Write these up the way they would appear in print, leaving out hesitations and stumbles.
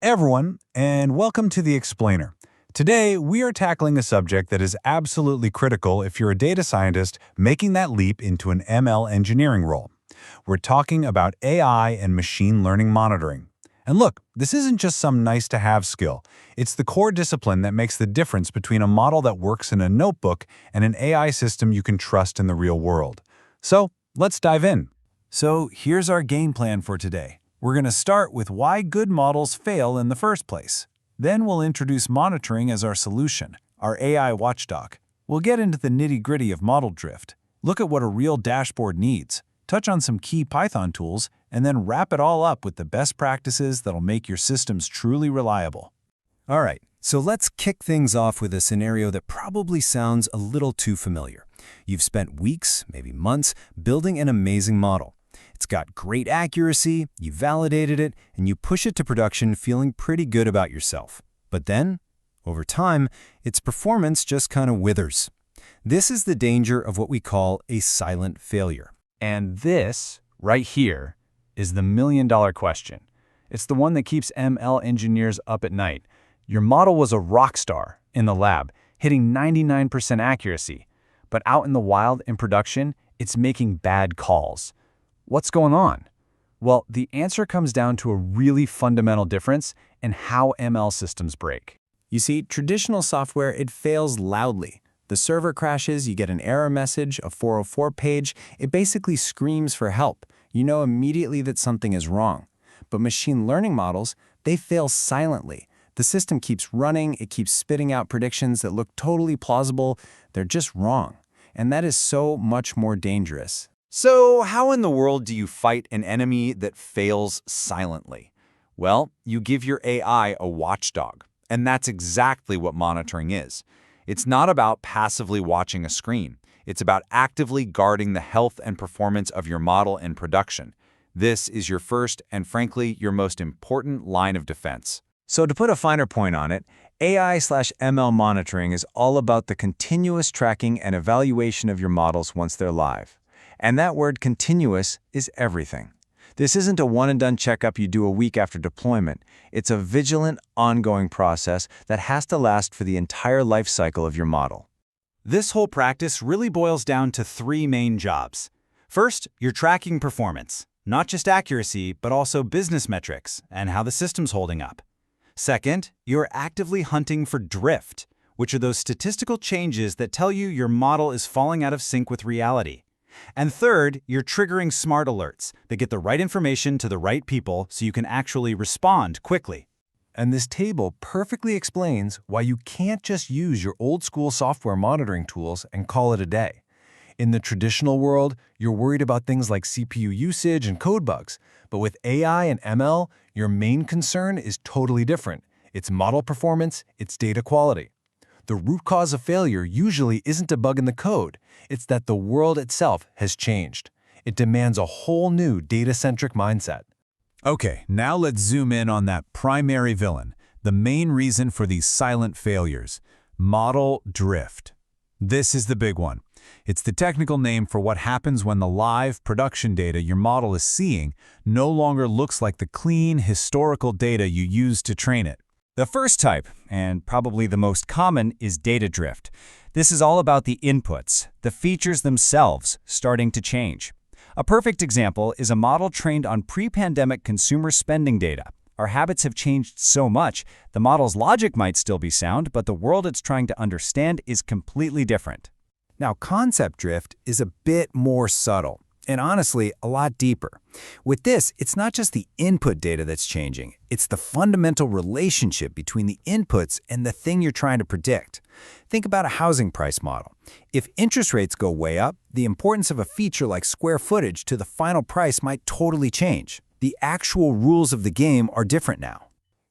Everyone, and welcome to The Explainer. Today, we are tackling a subject that is absolutely critical if you're a data scientist making that leap into an ML engineering role. We're talking about AI and machine learning monitoring. And look, this isn't just some nice-to-have skill. It's the core discipline that makes the difference between a model that works in a notebook and an AI system you can trust in the real world. So, let's dive in. So, here's our game plan for today. We're going to start with why good models fail in the first place. Then we'll introduce monitoring as our solution, our AI watchdog. We'll get into the nitty-gritty of model drift, look at what a real dashboard needs, touch on some key Python tools, and then wrap it all up with the best practices that'll make your systems truly reliable. All right, so let's kick things off with a scenario that probably sounds a little too familiar. You've spent weeks, maybe months, building an amazing model. It's got great accuracy, you validated it, and you push it to production feeling pretty good about yourself. But then, over time, its performance just kind of withers. This is the danger of what we call a silent failure. And this, right here, is the million-dollar question. It's the one that keeps ML engineers up at night. Your model was a rock star in the lab, hitting 99% accuracy. But out in the wild in production, it's making bad calls. What's going on? Well, the answer comes down to a really fundamental difference in how ML systems break. You see, traditional software, it fails loudly. The server crashes, you get an error message, a 404 page. It basically screams for help. You know immediately that something is wrong. But machine learning models, they fail silently. The system keeps running, it keeps spitting out predictions that look totally plausible. They're just wrong. And that is so much more dangerous. So, how in the world do you fight an enemy that fails silently? Well, you give your AI a watchdog, and that's exactly what monitoring is. It's not about passively watching a screen. It's about actively guarding the health and performance of your model in production. This is your first and, frankly, your most important line of defense. So to put a finer point on it, AI/ML monitoring is all about the continuous tracking and evaluation of your models once they're live. And that word continuous is everything. This isn't a one-and-done checkup you do a week after deployment. It's a vigilant, ongoing process that has to last for the entire life cycle of your model. This whole practice really boils down to three main jobs. First, you're tracking performance, not just accuracy, but also business metrics and how the system's holding up. Second, you're actively hunting for drift, which are those statistical changes that tell you your model is falling out of sync with reality. And third, you're triggering smart alerts that get the right information to the right people so you can actually respond quickly. And this table perfectly explains why you can't just use your old-school software monitoring tools and call it a day. In the traditional world, you're worried about things like CPU usage and code bugs. But with AI and ML, your main concern is totally different. It's model performance, it's data quality. The root cause of failure usually isn't a bug in the code. It's that the world itself has changed. It demands a whole new data-centric mindset. Okay, now let's zoom in on that primary villain, the main reason for these silent failures, model drift. This is the big one. It's the technical name for what happens when the live production data your model is seeing no longer looks like the clean, historical data you used to train it. The first type, and probably the most common, is data drift. This is all about the inputs, the features themselves, starting to change. A perfect example is a model trained on pre-pandemic consumer spending data. Our habits have changed so much, the model's logic might still be sound, but the world it's trying to understand is completely different. Now, concept drift is a bit more subtle, and honestly, a lot deeper. With this, it's not just the input data that's changing. It's the fundamental relationship between the inputs and the thing you're trying to predict. Think about a housing price model. If interest rates go way up, the importance of a feature like square footage to the final price might totally change. The actual rules of the game are different now.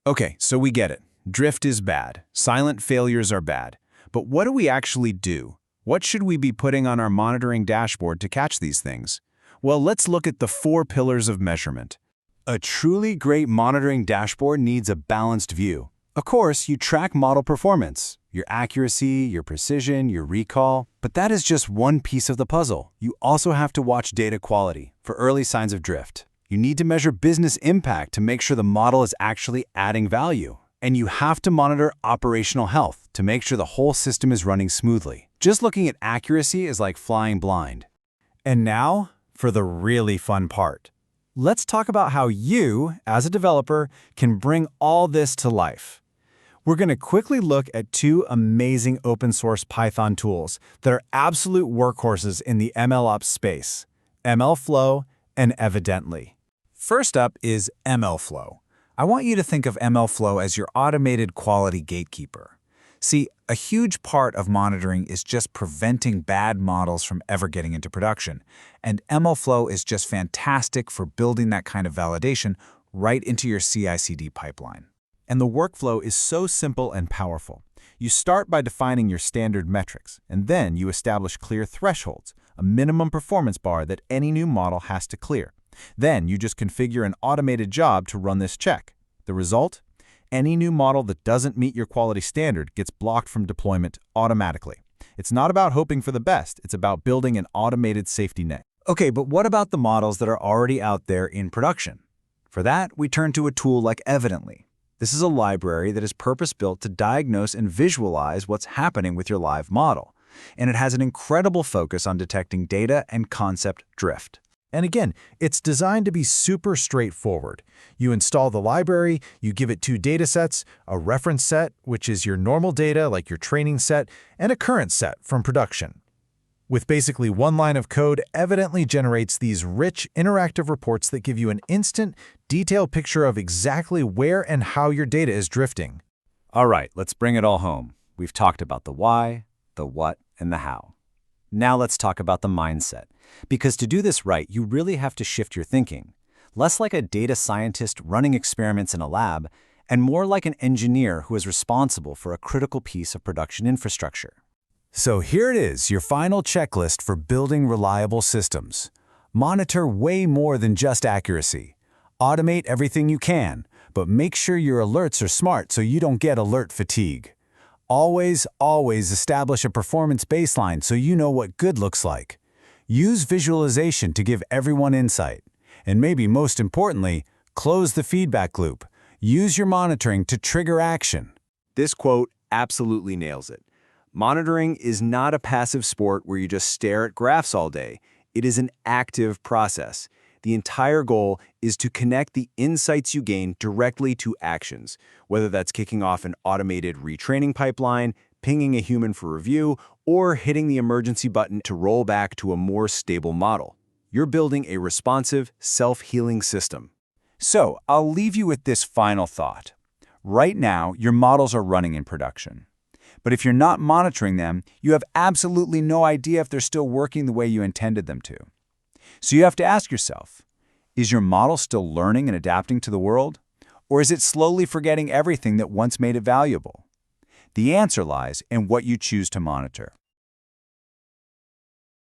Okay, so we get it. Drift is bad. Silent failures are bad. But what do we actually do? What should we be putting on our monitoring dashboard to catch these things? Well, let's look at the 4 pillars of measurement. A truly great monitoring dashboard needs a balanced view. Of course, you track model performance, your accuracy, your precision, your recall, but that is just one piece of the puzzle. You also have to watch data quality for early signs of drift. You need to measure business impact to make sure the model is actually adding value. And you have to monitor operational health to make sure the whole system is running smoothly. Just looking at accuracy is like flying blind. And now, for the really fun part. Let's talk about how you, as a developer, can bring all this to life. We're going to quickly look at two amazing open-source Python tools that are absolute workhorses in the MLOps space, MLflow and Evidently. First up is MLflow. I want you to think of MLflow as your automated quality gatekeeper. See, a huge part of monitoring is just preventing bad models from ever getting into production, and MLflow is just fantastic for building that kind of validation right into your CI/CD pipeline. And the workflow is so simple and powerful. You start by defining your standard metrics, and then you establish clear thresholds, a minimum performance bar that any new model has to clear. Then you just configure an automated job to run this check. The result? Any new model that doesn't meet your quality standard gets blocked from deployment automatically. It's not about hoping for the best, it's about building an automated safety net. Okay, but what about the models that are already out there in production? For that, we turn to a tool like Evidently. This is a library that is purpose-built to diagnose and visualize what's happening with your live model. And it has an incredible focus on detecting data and concept drift. And again, it's designed to be super straightforward. You install the library, you give it two datasets, a reference set, which is your normal data like your training set, and a current set from production. With basically one line of code, Evidently generates these rich, interactive reports that give you an instant, detailed picture of exactly where and how your data is drifting. All right, let's bring it all home. We've talked about the why, the what, and the how. Now let's talk about the mindset. Because to do this right, you really have to shift your thinking. Less like a data scientist running experiments in a lab, and more like an engineer who is responsible for a critical piece of production infrastructure. So here it is, your final checklist for building reliable systems. Monitor way more than just accuracy. Automate everything you can, but make sure your alerts are smart so you don't get alert fatigue. Always establish a performance baseline so you know what good looks like. Use visualization to give everyone insight. And maybe most importantly, close the feedback loop. Use your monitoring to trigger action. This quote absolutely nails it. Monitoring is not a passive sport where you just stare at graphs all day. It is an active process. The entire goal is to connect the insights you gain directly to actions, whether that's kicking off an automated retraining pipeline, pinging a human for review, or hitting the emergency button to roll back to a more stable model. You're building a responsive, self-healing system. So, I'll leave you with this final thought. Right now, your models are running in production. But if you're not monitoring them, you have absolutely no idea if they're still working the way you intended them to. So you have to ask yourself, is your model still learning and adapting to the world? Or is it slowly forgetting everything that once made it valuable? The answer lies in what you choose to monitor.